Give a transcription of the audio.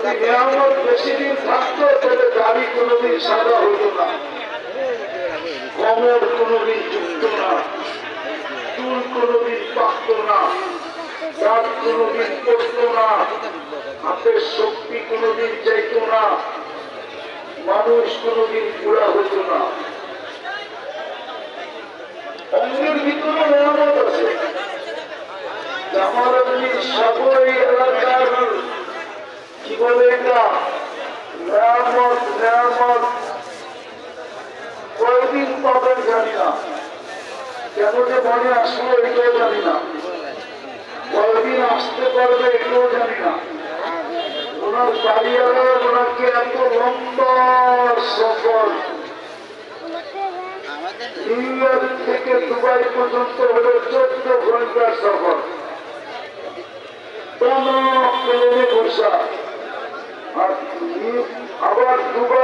যদি নিয়ামত বেশি দিন থাকতো তাহলে দাড়ি কোনোদিন সাদা হতো না, কমর কোনোদিন যুক্ত না, চুল কোনোদিন পাকত না, দাঁত কোনোদিন পড়ত না, হাতের শক্তি কোনোদিন যাইত না, মানুষ কোনোদিন পুরা হতো না। অঙ্গের ভিতরে নিয়ামত আছে। জামালউদ্দিন সাগর এই এলাকার কি বলে এটা নিয়ামত নিয়ামত কয়দিন পাবেন জানি না, কেন যে মনে আসলো এটাও জানি না, কয়দিন আসতে পারবে এটাও জানি না। ওনার বাড়িওয়ালা ওনাকে এত লম্বা সফর নিউ ইয়র্ক থেকে দুবাই পর্যন্ত হলো 14 ঘন্টার সফর, প্লেনে বসা, আর আবার দুবাই